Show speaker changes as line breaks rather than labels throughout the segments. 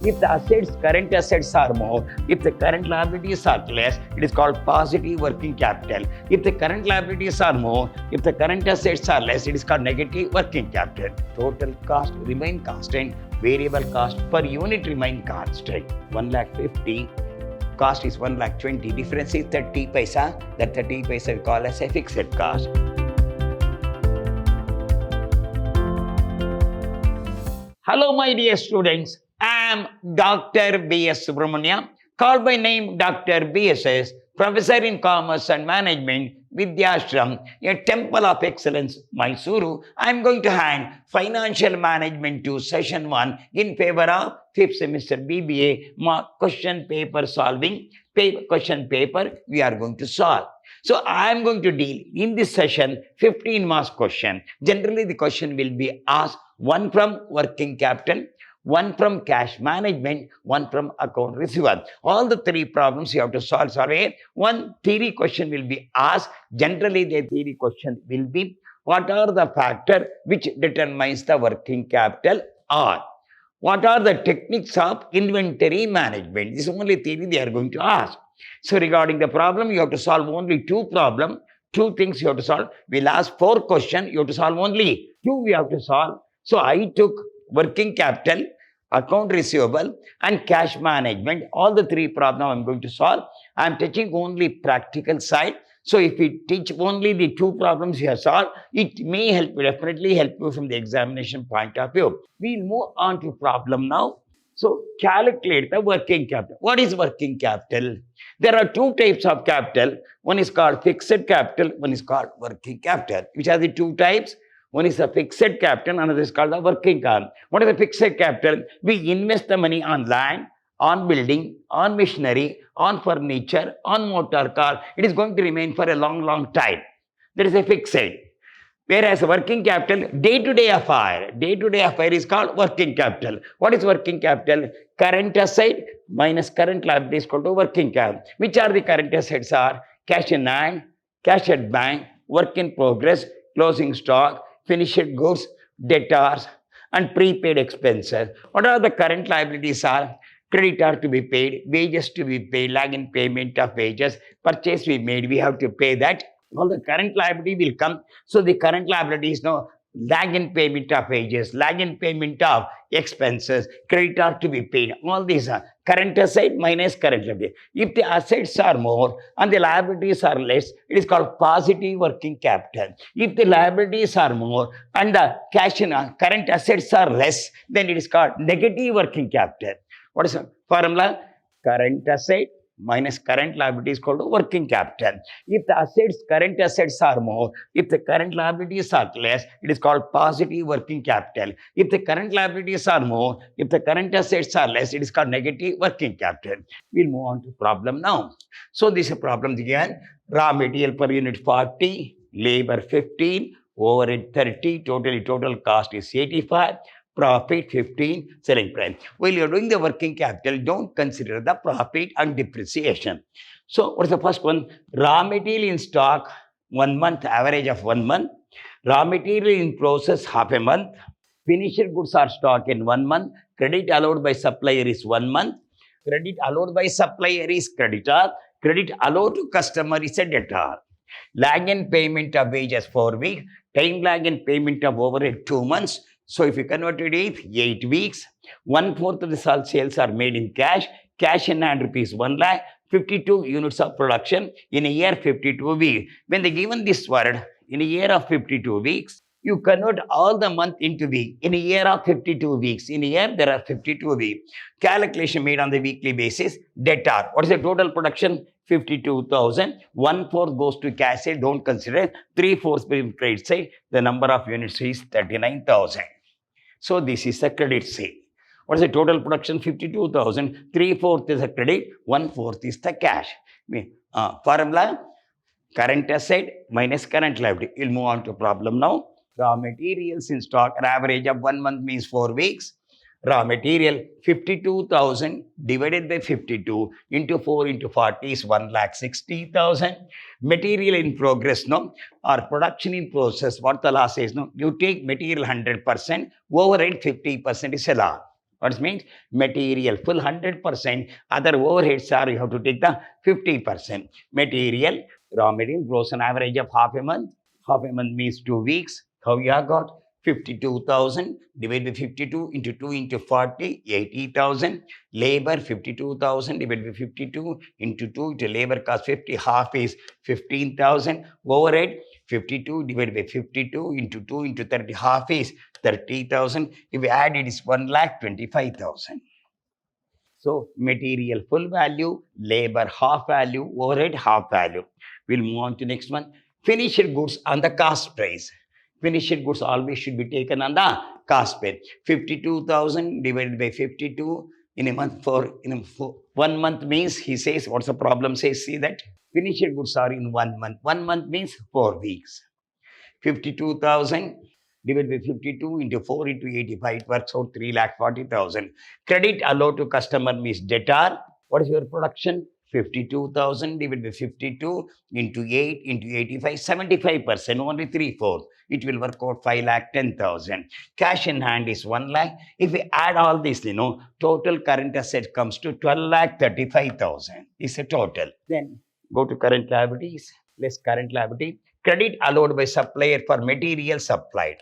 If the current assets are more, if the current liabilities are less, it is called positive working capital. If the current liabilities are more, if the current assets are less, it is called negative working capital. Total cost remain constant, variable cost per unit remain constant. 1,50,000, cost is 1,20,000, difference is 30 paisa. That 30 paisa we call as a fixed cost. Hello my dear students, I am Dr. B.S. Subramania, called by name Dr. B.S.S., Professor in Commerce and Management, Vidhyaashram, a temple of excellence, MYSURU. I am going to hand Financial Management to Session 1 in favor of 5th semester B.B.A. question paper solving. Question paper we are going to solve. So I am going to deal in this session 15 marks question. Generally the question will be asked, one from working capital, one from cash management, one from account receivable. All the three problems you have to solve. One theory question will be asked. Generally the theory question will be, what are the factors which determines the working capital, or what are the techniques of inventory management? This is only theory they are going to ask. So regarding the problem, you have to solve only two problems, two things you have to solve. We'll ask 4 questions, you have to solve only 2 we have to solve. So I took working capital, account receivable and cash management. All the 3 problems I'm going to solve. I'm touching only practical side. So if we teach only the 2 problems you have solved, it may help you, definitely help you from the examination point of view. We'll move on to problem now. So calculate the working capital. What is working capital? There are 2 types of capital. One is called fixed capital, one is called working capital. Which are the 2 types? One is a fixed capital, another is called the working capital. What is the fixed capital? We invest the money on land, on building, on machinery, on furniture, on motor car. It is going to remain for a long time. That is a fixed. Whereas working capital, day-to-day affair is called working capital. What is working capital? Current asset minus current liability is called working capital. Which are the current assets are? Cash in hand, cash at bank, work in progress, closing stock, finished goods, debtors, and prepaid expenses. What are the current liabilities are? Creditor to be paid, wages to be paid, lag in payment of wages, purchase we made, we have to pay that. All the current liability will come. So the current liability is no lag in payment of wages, lag in payment of expenses, creditor to be paid. All these are current asset minus current liability. If the assets are more and the liabilities are less, it is called positive working capital. If the liabilities are more and the cash in current assets are less, then it is called negative working capital. What is the formula? Current asset minus current liability is called working capital. If the current assets are more, if the current liabilities are less, it is called positive working capital. If the current liabilities are more, if the current assets are less, it is called negative working capital. We'll move on to problem now. So this is a problem again. Raw material per unit 40, labor 15, overhead 30, total cost is 85. Profit 15, selling price. While you're doing the working capital, don't consider the profit and depreciation. So what is the first one? Raw material in stock, 1 month, average of 1 month. Raw material in process, half a month. Finished goods are stock in 1 month. Credit allowed by supplier is 1 month. Credit allowed by supplier is creditor. Credit allowed to customer is a debtor. Lag in payment of wages 4 weeks. Time lag in payment of overhead 2 months. So if you convert it, 8 weeks, 1/4 of the sales are made in cash. Cash in hand rupees 1 lakh, 52 units of production in a year, 52 weeks. When they given this word, in a year of 52 weeks, you convert all the month into week. In a year of 52 weeks, in a year there are 52 weeks. Calculation made on the weekly basis. Debtor, what is the total production? 52,000. 1/4 goes to cash side, don't consider. 3/4 credit side. The number of units is 39,000. So this is a credit sale. What is the total production? 52,000. 3/4 is a credit, 1/4 is the cash. Formula, current asset minus current liability. We'll move on to problem now. Raw materials in stock, an average of 1 month means 4 weeks. Raw material 52,000 divided by 52 into 4 into 40 is 1,60,000. Material in progress, no, or production in process. What the law says, no, you take material 100%, overhead 50% is a law. What means? Material, full 100%. Other overheads are, you have to take the 50%. Material, raw material, grows an average of half a month. Half a month means 2 weeks. How you have got? 52,000 divided by 52 into 2 into 40, 80,000. Labor, 52,000 divided by 52 into 2 into labor cost 50. Half is 15,000. Overhead, 52 divided by 52 into 2 into 30. Half is 30,000. If we add it, is 1,25,000. So material full value, labor half value, overhead half value. We'll move on to next one. Finished goods on the cost price. Finished goods always should be taken on the cost price. 52,000 divided by 52 in a month for 1 month means, he says, what's the problem? Says, see that finished goods are in 1 month. 1 month means 4 weeks. 52,000 divided by 52 into 4 into 85, it works out 3,40,000. Credit allowed to customer means debtor. What is your production? 52,000 divided by 52 into 8 into 85, 75%, only 3/4. It will work out 5,10,000. Cash in hand is 1 lakh. If we add all this, total current asset comes to 12,35,000 is a total. Then go to current liabilities, less current liability. Credit allowed by supplier for material supplied.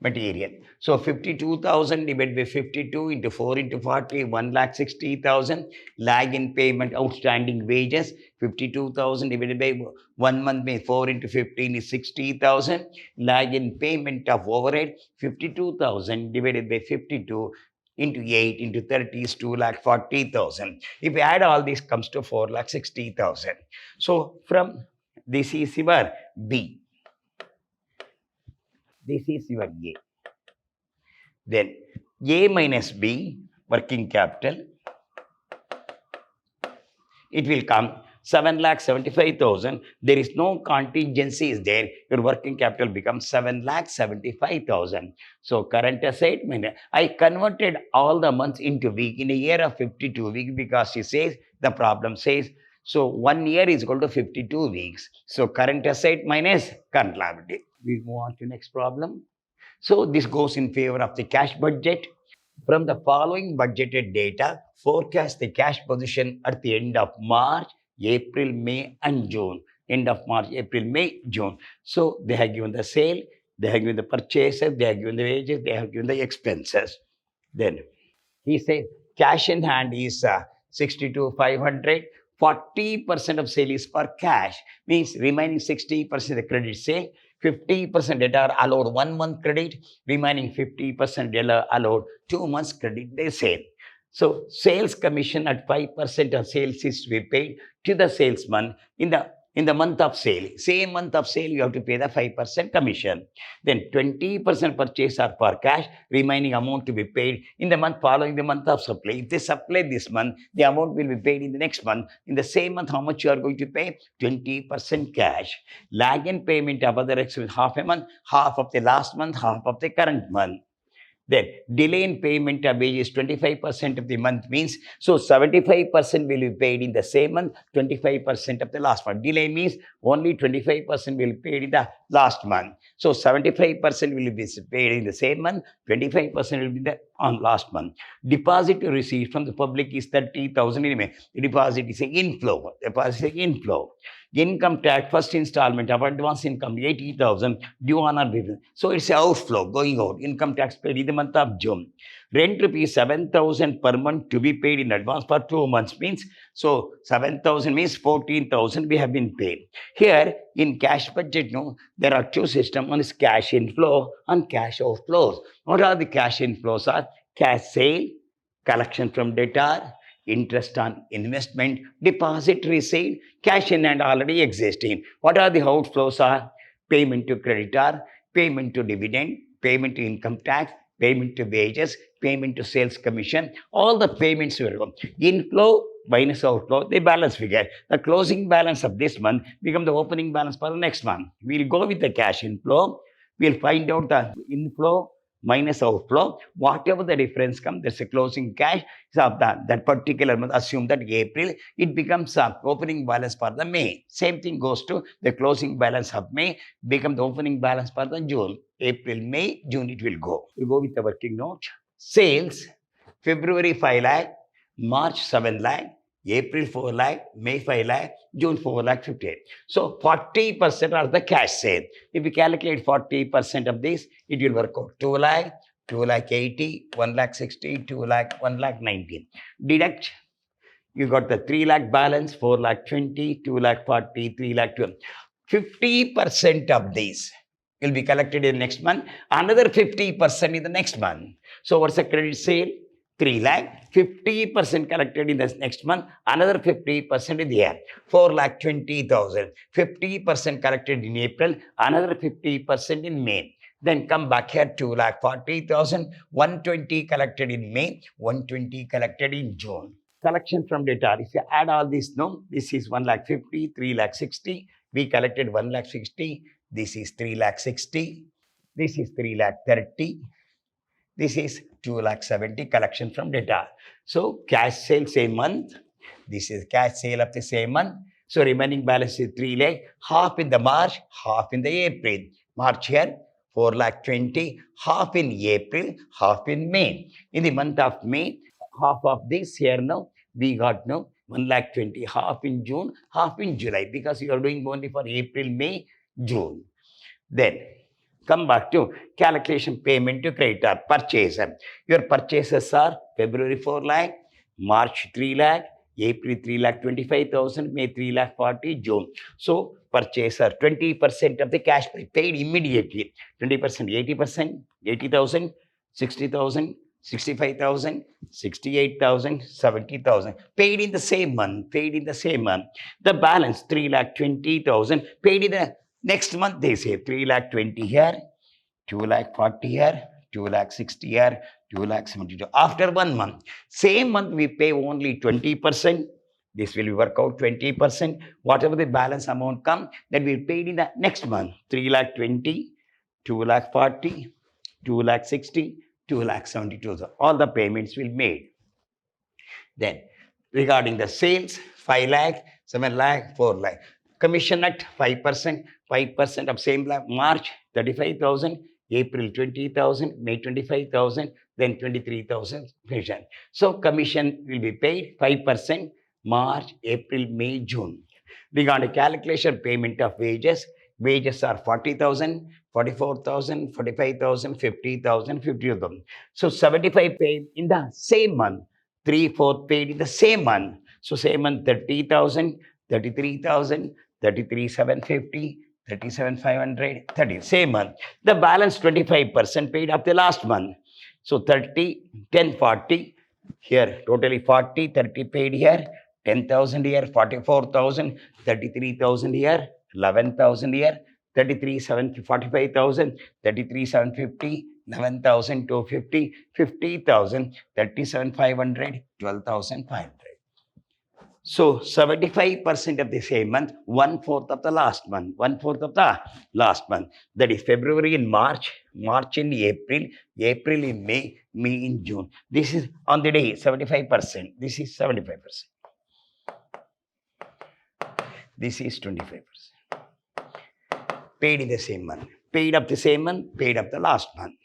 Material. So 52,000 divided by 52 into 4 into 40, 1,60,000. Lag in payment, outstanding wages. 52,000 divided by 1 month means 4 into 15 is 60,000. Lag in payment of overhead, 52,000 divided by 52 into 8 into 30 is 2,40,000. If we add all this, comes to 4,60,000. So from this is your B. This is your A. Then A minus B, working capital. It will come 7,75,000. There is no contingency is there. Your working capital becomes 7,75,000. So current asset, I converted all the months into week in a year of 52 weeks because she says, the problem says, so 1 year is equal to 52 weeks. So current asset minus current liability. We move on to next problem. So this goes in favor of the cash budget. From the following budgeted data, forecast the cash position at the end of March, April, May, and June. End of March, April, May, June. So they have given the sale, they have given the purchases, they have given the wages, they have given the expenses. Then he says cash in hand is 62,500. 40% of sale is for cash, means remaining 60% the credit sale. 50% debtor allowed 1 month credit, remaining 50% debtor allowed 2 months credit they sale. So sales commission at 5% of sales is to be paid to the salesman in the month of sale. Same month of sale, you have to pay the 5% commission. Then 20% purchase are for cash, remaining amount to be paid in the month following the month of supply. If they supply this month, the amount will be paid in the next month. In the same month, how much you are going to pay? 20% cash. Lag in payment of other expenses, half a month, half of the last month, half of the current month. Then delay in payment of wage is 25% of the month means, so 75% will be paid in the same month, 25% of the last month. Delay means only 25% will be paid in the last month. So 75% will be paid in the same month, 25% will be on last month. Deposit to receive from the public is 30,000 anyway. The deposit is an inflow. Deposit is an inflow. Income tax, first installment of advance income, 80,000 due on or before. So it's an outflow going out. Income tax paid in the month of June. Rent rupees 7,000 per month to be paid in advance for 2 months means, so 7,000 means 14,000 we have been paid. Here in cash budget, there are two systems. One is cash inflow and cash outflows. What are the cash inflows? Are cash sale, collection from debtor, interest on investment, deposit received, cash in hand already existing. What are the outflows? Are payment to creditor, payment to dividend, payment to income tax, payment to wages, payment to sales commission. All the payments will go. Inflow minus outflow, the balance figure. The closing balance of this month become the opening balance for the next month. We'll go with the cash inflow. We'll find out the inflow minus outflow. Whatever the difference comes, there's a closing cash of that particular month. Assume that April, it becomes opening balance for the May. Same thing goes to the closing balance of May, become the opening balance for the June. April, May, June it will go. We'll go with the working note. Sales, February 5 lakh, March 7 lakh, April 4 lakh, May 5 lakh, June 4 lakh 58. So 40% are the cash sale. If we calculate 40% of this, it will work out 2 lakh, 2 lakh 80, 1 lakh 60, 2 lakh, 1 lakh 19. Deduct, you got the 3 lakh balance, 4 lakh 20, 2 lakh 40, 3 lakh 12. 50% of these will be collected in next month, another 50% in the next month. So what's the credit sale? 3 lakh, 50% collected in the next month, another 50% in the year. 4 lakh 20,000, 50% collected in April, another 50% in May. Then come back here, 2 lakh 40,000, 120 collected in May, 120 collected in June. Collection from debtor, if you add all these, no, this is 1 lakh 50, 3 lakh 60, we collected 1 lakh 60, this is 3 lakh 60, this is 3 lakh 30, this is 2 lakh 70 collection from debtor. So cash sale same month, this is cash sale of the same month. So remaining balance is 3 lakh, half in the March, half in the April. March here, 4 lakh 20, half in April, half in May. In the month of May, half of this here now, we got now 1 lakh 20, half in June, half in July, because you are doing only for April, May, June. Then come back to calculation payment to creditor, purchase. Your purchases are February 4 lakh, March 3 lakh, April 3 lakh 25,000, May 3 lakh 40, June. So purchaser 20% of the cash paid immediately. 20%, 80%, 80,000, 60,000, 65,000, 68,000, 70,000. Paid in the same month, paid in the same month. The balance 3 lakh 20,000 paid in the next month. They say 3 lakh 20 here, 2 lakh 40 here, 2 lakh 60 here, 2 lakh 72. After 1 month, same month we pay only 20%. This will work out 20%. Whatever the balance amount come, that we paid in the next month. 3 lakh 20, 2 lakh 40, 2 lakh 60, 2 lakh 72. So all the payments will made. Then regarding the sales, 5 lakh, 7 lakh, 4 lakh. Commission at 5%, 5% of same lakh. March 35,000, April 20,000, May 25,000, then 23,000 commission. So commission will be paid 5%, March, April, May, June. Regarding calculation payment of wages, wages are 40,000, 44,000, 45,000, 50,000, 50,000. So 75 paid in the same month, 3/4 paid in the same month. So same month 30,000, 33,000, 33,750, 37,500, 30. Same month. The balance 25% paid of the last month. So 30, 10, 40. Here totally 40, 30 paid here, 10,000 here, 44,000, 33,000 here, 11,000 here, 45,000, 33,750, 11,250, 50,000, 37,500, 12,500. So 75% of the same month, 1/4 of the last month, 1/4 of the last month. That is February in March, March in April, April in May, May in June. This is on the day 75%. This is 75%. This is 25%. Paid in the same month. Paid up the same month, paid up the last month.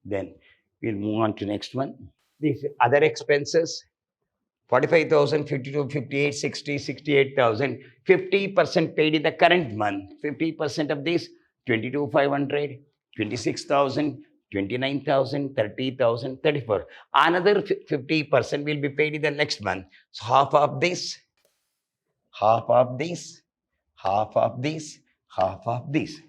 Then we'll move on to next one. These other expenses. 45,000, 52, 58, 60, 68,000, 50% paid in the current month. 50% of this, 22,500, 26,000, 29,000, 30,000, 34. Another 50% will be paid in the next month. So half of this, half of this, half of this, half of this.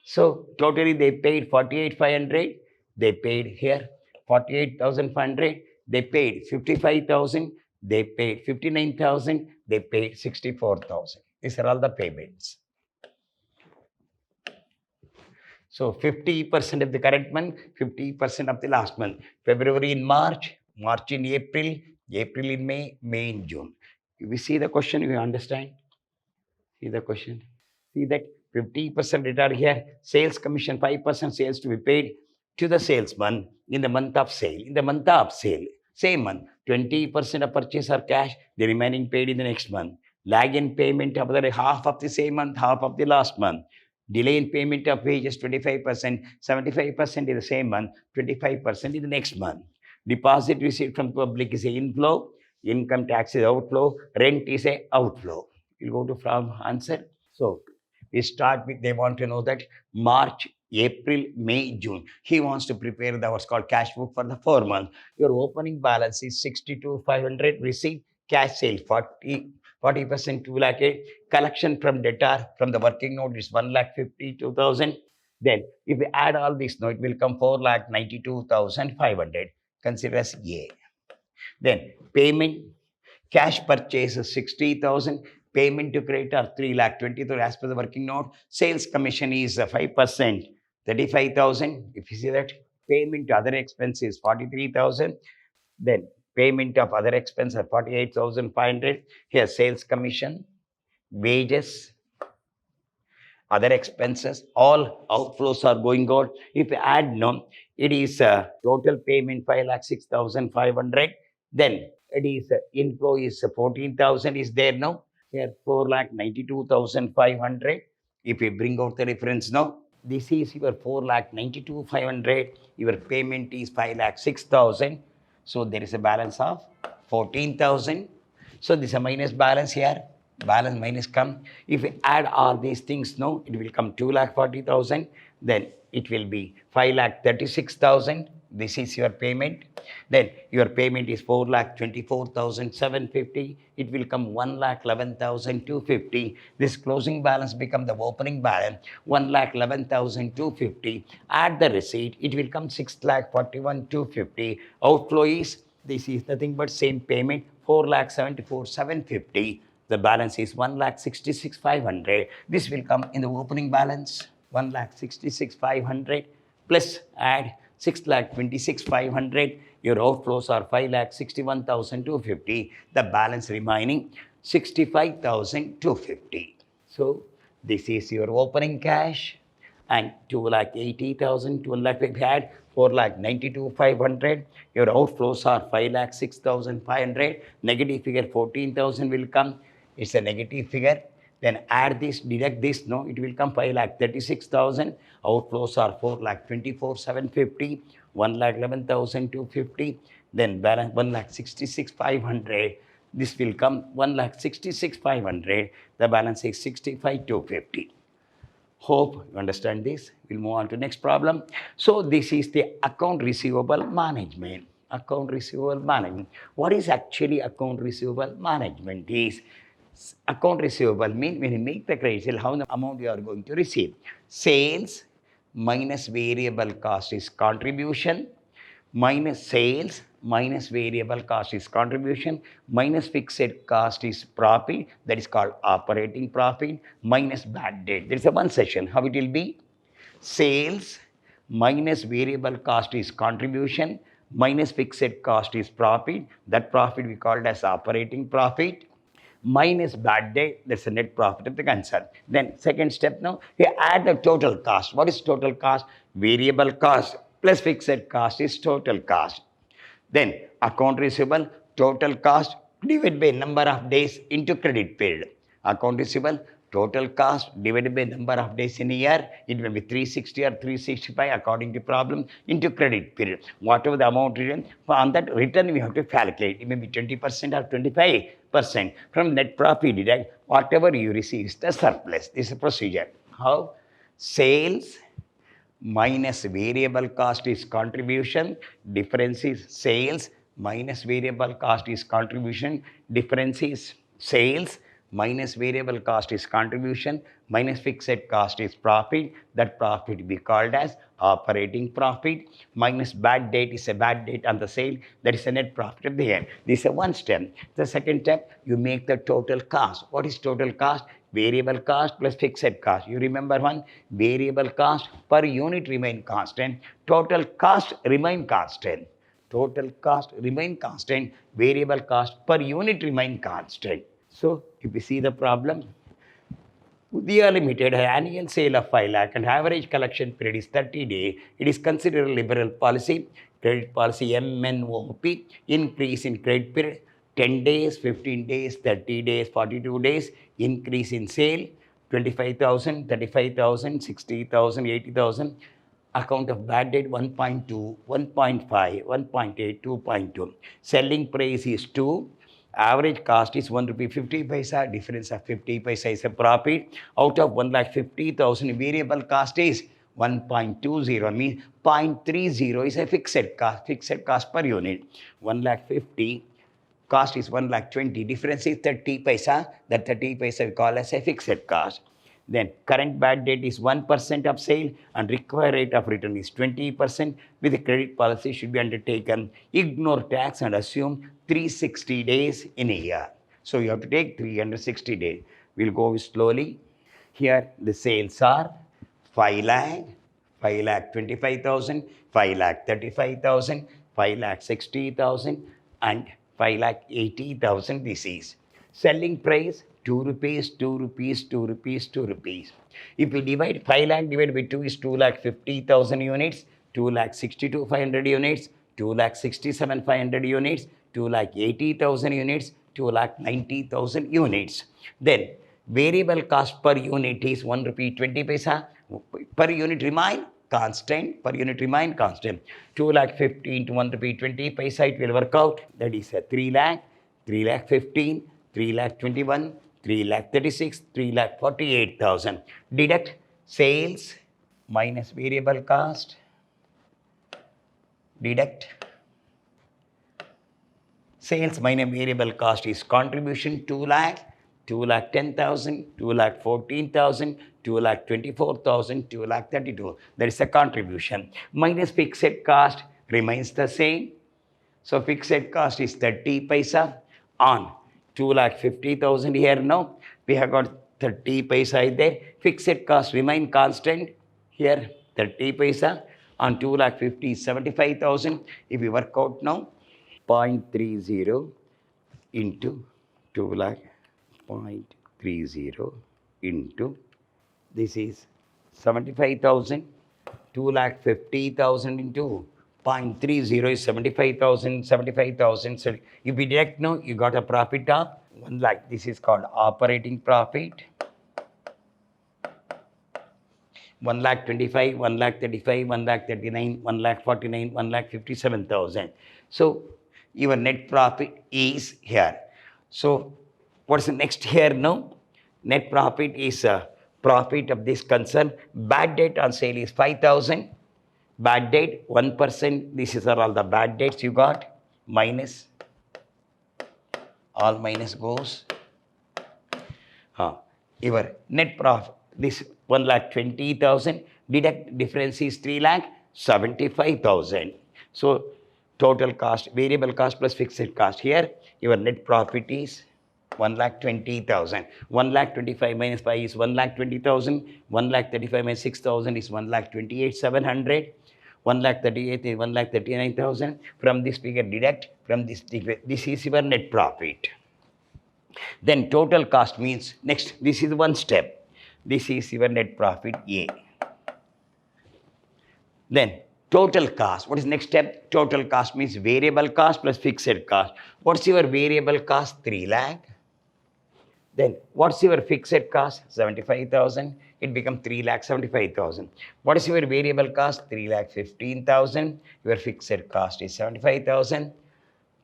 So totally they paid 48,500. They paid here 48,500. They paid 55,000. They paid 59,000. They paid 64,000. These are all the payments. So 50% of the current month, 50% of the last month. February in March, March in April, April in May, May in June. We see the question, you understand? See the question. See that 50% return here. Sales commission, 5% sales to be paid to the salesman in the month of sale. In the month of sale, same month. 20% of purchase or cash, the remaining paid in the next month. Lag in payment of the half of the same month, half of the last month. Delay in payment of wages 25%, 75% in the same month, 25% in the next month. Deposit received from public is a inflow, income tax is outflow, rent is a outflow. We'll go to from answer. So we start with, they want to know that March, April, May, June. He wants to prepare the what's called cash book for the 4 months. Your opening balance is 62,500, receipt, cash sale 40%, 2 lakh 8, collection from debtor from the working note is 1,52,000. Then if we add all this, now it will come 4,92,500. Consider as A. Then payment, cash purchase is 60,000. Payment to creditor 3,20,000 as per the working note. Sales commission is 5%, 35,000. If you see that, payment to other expenses 43,000. Then payment of other expenses 48,500. Here sales commission, wages, other expenses, all outflows are going out. If you add no, it is total payment 5,06,500. Then it is inflow is 14,000 is there now. Here 4,92,500. If you bring out the reference now, this is your 4,92,500. Your payment is 5,06,000. So there is a balance of 14,000. So this is a minus balance here. Balance minus come. If we add all these things now, it will come 2,40,000. Then it will be 5,36,000. This is your payment. Then your payment is 4,24,750. It will come 1,11,250. This closing balance become the opening balance 1,11,250. Add the receipt. It will come 6,41,250. Outflow is, this is nothing but same payment 4,74,750. The balance is 1,66,500. This will come in the opening balance 1,66,500 plus add 6,26,500. Your outflows are 5,61,250. The balance remaining 65,250. So this is your opening cash and 2,80,000. 2 lakh we had 4,92,500. Your outflows are 5,06,500. Negative figure 14,000 will come. It's a negative figure. Then add this, deduct this, no, it will come 5,36,000. Outflows are 4,24,750, 1,11,250. Then balance 1,66,500. This will come 1,66,500. The balance is 65,250. Hope you understand this. We'll move on to next problem. So this is the account receivable management. Account receivable management. What is actually account receivable management? Is account receivable means when you make the credit sale, how the amount you are going to receive. Sales minus variable cost is contribution, minus sales minus variable cost is contribution, minus fixed cost is profit, that is called operating profit, minus bad debt. There is a one session. How it will be? Sales minus variable cost is contribution, minus fixed cost is profit. That profit we called as operating profit. Minus bad debt, that's the net profit of the concern. Then second step now, we add the total cost. What is total cost? Variable cost plus fixed cost is total cost. Then account receivable, total cost divided by number of days into credit period. Account receivable, total cost divided by number of days in a year, it will be 360 or 365 according to problem into credit period. Whatever the amount written, on that return we have to calculate. It may be 20% or 25%. From net profit deduct whatever you receive is the surplus. This is a procedure. How? Sales minus variable cost is contribution, difference is sales, minus variable cost is contribution, difference is sales, minus variable cost is contribution, minus fixed cost is profit. That profit will be called as operating profit, minus bad debt is a bad debt on the sale, that is a net profit at the end. This is one step. The second step, you make the total cost. What is total cost? Variable cost plus fixed cost. You remember one, variable cost per unit remain constant, total cost remain constant. Total cost remain constant, variable cost per unit remain constant. So if you see the problem, Vidhya Limited had annual sale of 5 lakh and average collection period is 30 days. It is considered a liberal policy. Credit policy MNOP, increase in credit period 10 days, 15 days, 30 days, 42 days, increase in sale, 25,000, 35,000, 60,000, 80,000. Account of bad debt 1.2, 1.5, 1.8, 2.2. Selling price is 2. Average cost is 1 rupee 50 paisa. Difference of 50 paisa is a profit. Out of 1,50,000, variable cost is 1.20, means 0.30 is a fixed cost per unit. 1,50,000 cost is 1,20,000. Difference is 30 paisa. That 30 paisa we call as a fixed cost. Then current bad debt is 1% of sale and required rate of return is 20%. With the credit policy should be undertaken. Ignore tax and assume 360 days in a year. So you have to take 360 days. We'll go slowly. Here the sales are 5 lakh, 5 lakh 25,000, 5 lakh 35,000, 5 lakh 60,000 and 5 lakh 80,000. This is selling price 2 rupees, 2 rupees, 2 rupees, 2 rupees. If we divide 5 lakh divided by 2 is 2 lakh 50,000 units, 2 lakh 62,500 units, 2 lakh 67,500 units, 2 lakh 80,000 units, 2 lakh 90,000 units. Then variable cost per unit is 1 rupee 20 paisa. Per unit remain constant. Per unit remain constant. 2 lakh 50 into 1 rupee 20 paisa, it will work out. That is a 3 lakh, 3 lakh 15, 3 lakh 21, 3 lakh 36, 3 lakh 48,000. Deduct sales minus variable cost. Deduct sales minus variable cost is contribution 2 lakh, 2 lakh 10,000, 2 lakh 14,000, 2 lakh 24,000, 2 lakh 32. That is a contribution. Minus fixed cost remains the same. So fixed cost is 30 paisa on 2 lakh 50,000 here now. We have got 30 paisa there. Fixed cost remain constant here 30 paisa on 2 lakh 50 75,000. If we work out now 0.30 into 2 lakh 0.30 into this is 75,000. 2 lakh 50,000 into 0.30 is 75,000, 75,000. So if we deduct now, you got a profit of 1 lakh. This is called operating profit. 1 lakh 25, 1 lakh 35, 1 lakh 39, 1 lakh 49, 1 lakh 57,000. So your net profit is here. So what's the next here now? Net profit is profit of this concern. Bad debt on sale is 5,000. Bad debt 1%. This is all the bad debts you got. Minus. All minus goes. Your net profit. This 1,20,000. Deduct difference is 3,75,000. So total cost, variable cost plus fixed cost. Here your net profit is 1,20,000. 1,25,000 minus 5 is 1,20,000. 1,35,000 minus 6,000 is 1,28,700. 1,38,000 is 1,39,000. From this figure deduct. From this is your net profit. Then total cost means next. This is one step. This is your net profit A. Then total cost. What is next step? Total cost means variable cost plus fixed cost. What's your variable cost? 3 lakh. Then what's your fixed cost? 75,000. It becomes 3,75,000. What is your variable cost? 3,15,000. Your fixed cost is 75,000.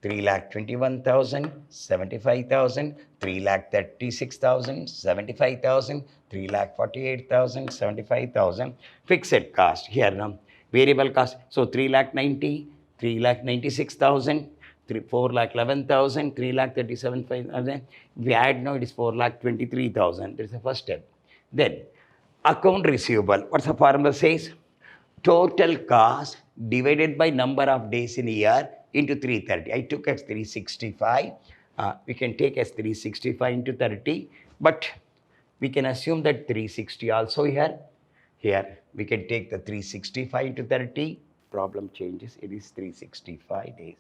3,21,000, 75,000, 3,36,000, 75,000, 3,48,000, 75,000. Fixed cost here now. Variable cost. So 3,90,000, 3,96,000, 4,11,000, 3,37,500. We add now, it is 4,23,000. That is the first step. Then account receivable. What's the formula says? Total cost divided by number of days in a year into 330. I took as 365. We can take as 365 into 30. But we can assume that 360 also here. Here we can take the 365 into 30. Problem changes. It is 365 days.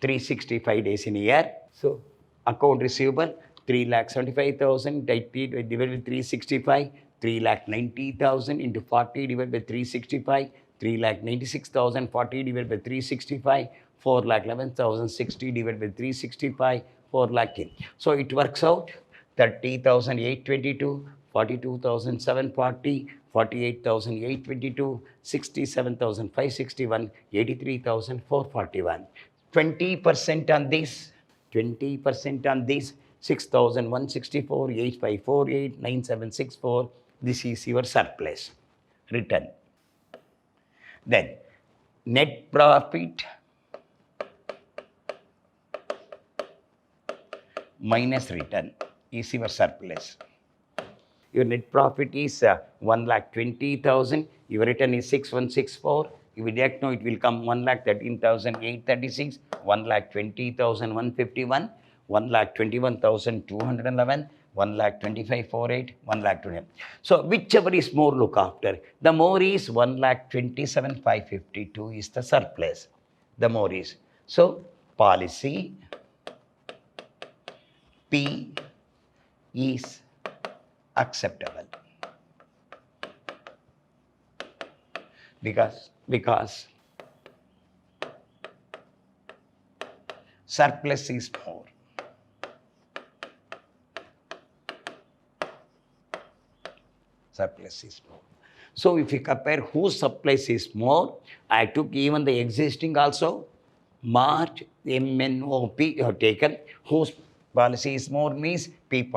365 days in a year. So account receivable 3,75,000 divided by 365. 3,90,000 into 40 divided by 365. 3,96,000 40 divided by 365. 4,11,060 divided by 365. 4 lakh. So it works out 30,822, 42,740, 48,822, 67,561, 83,441. 20% on this, 20% on this, 6,164, 8,548, 9,764. This is your surplus return. Then net profit minus return is your surplus. Your net profit is 1,20,000. Your return is 6,164. If you deduct now, it will come 1,13,836, 1,20,151, 1,21,211, 1,25,408, 1,20,000. So whichever is more look after. The more is 1,27,552 is the surplus. The more is. So policy P is acceptable because surplus is more. Surplus is more. So if you compare whose surplus is more, I took even the existing also. March MNOP you have taken. Whose policy is more means P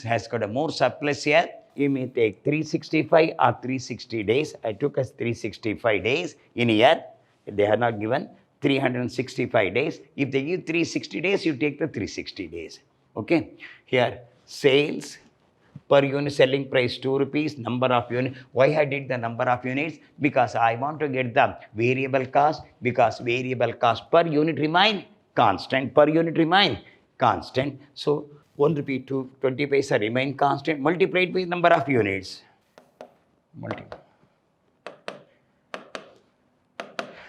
has got a more surplus here. You may take 365 or 360 days. I took as 365 days in a year. They have not given 365 days. If they give 360 days, you take the 360 days. Okay. Here, sales per unit selling price 2 rupees, number of units. Why I did the number of units? Because I want to get the variable cost, because variable cost per unit remain constant, per unit remain constant. So 1 rupee to 20 paisa remain constant, multiplied by number of units.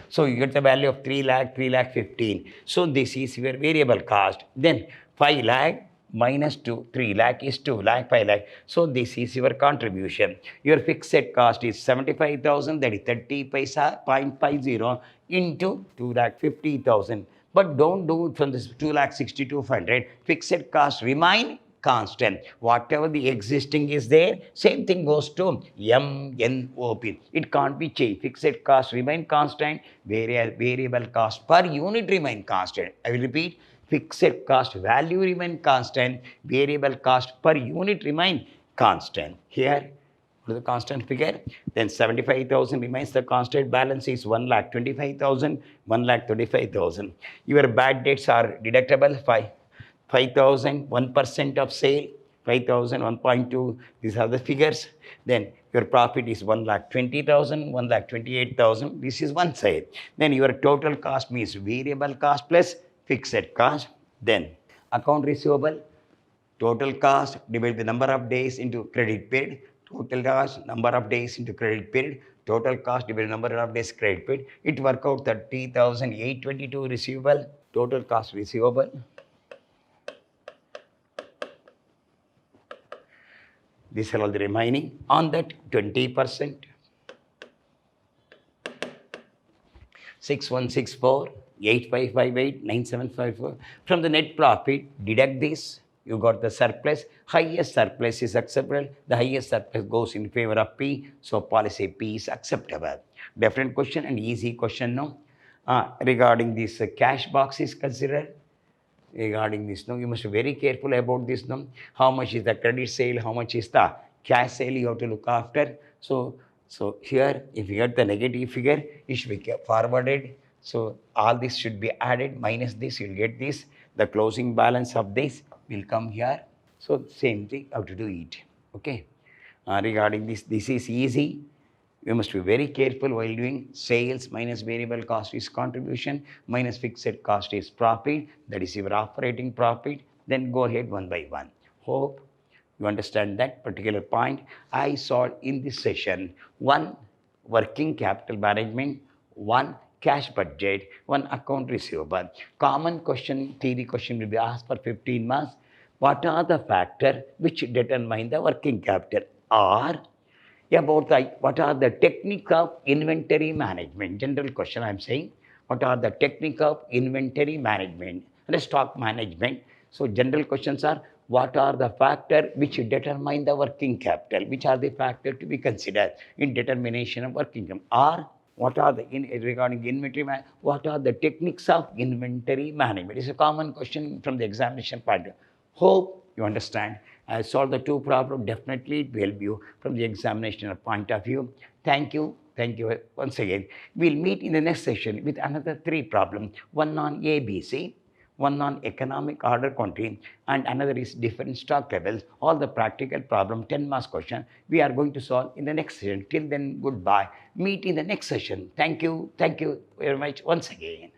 So you get the value of 3 lakh, 3 lakh 15. So this is your variable cost. Then 5 lakh minus 3 lakh is 2 lakh, 5 lakh. So this is your contribution. Your fixed cost is 75,000, that is 30 paisa, 0.50 into 2 lakh 50,000. But don't do it from this 2 lakh 62,500. Fixed cost remain constant. Whatever the existing is there, same thing goes to MNOP. It can't be changed. Fixed cost remain constant, variable cost per unit remain constant. I will repeat. Fixed cost value remain constant, variable cost per unit remain constant. Here, the constant figure, then 75,000 remains the constant, balance is 1,25,000, 1,35,000. Your bad debts are deductible, 5,000, 1% of sale, 5,000, 1.2, these are the figures. Then your profit is 1,20,000, 1,28,000, this is one side. Then your total cost means variable cost plus fixed cost. Then account receivable, total cost divided the number of days into credit paid, total cost number of days into credit paid, total cost divided number of days credit paid. It work out 30,822 receivable, total cost receivable. These are all the remaining. On that 20%, 6164, 8558, 9754. From the net profit, deduct this. You got the surplus. Highest surplus is acceptable. The highest surplus goes in favor of P. So policy P is acceptable. Different question and easy question now. Regarding this cash box is considered. Regarding this now, you must be very careful about this now. How much is the credit sale? How much is the cash sale? You have to look after. So here, if you get the negative figure, it should be forwarded. So all this should be added, minus this, you'll get this. The closing balance of this will come here. So same thing, how to do it. Okay. Regarding this is easy. You must be very careful while doing sales minus variable cost is contribution, minus fixed cost is profit. That is your operating profit. Then go ahead one by one. Hope you understand that particular point. I saw in this session, 1 working capital management, 1 cash budget, 1 account receivable. Common question, theory question will be asked for 15 marks. What are the factors which determine the working capital? Or about what are the technique of inventory management? General question I am saying. What are the technique of inventory management and stock management? So general questions are, what are the factors which determine the working capital, which are the factors to be considered in determination of working capital, or what are the, regarding inventory, what are the techniques of inventory management? It's a common question from the examination point of view. Hope you understand. I solved the two problems. Definitely it will help you from the examination point of view. Thank you. Thank you once again. We'll meet in the next session with another three problems. One on ABC, one on economic order quantity, and another is different stock levels. All the practical problem, 10 marks question, we are going to solve in the next session. Till then, goodbye. Meet in the next session. Thank you. Thank you very much once again.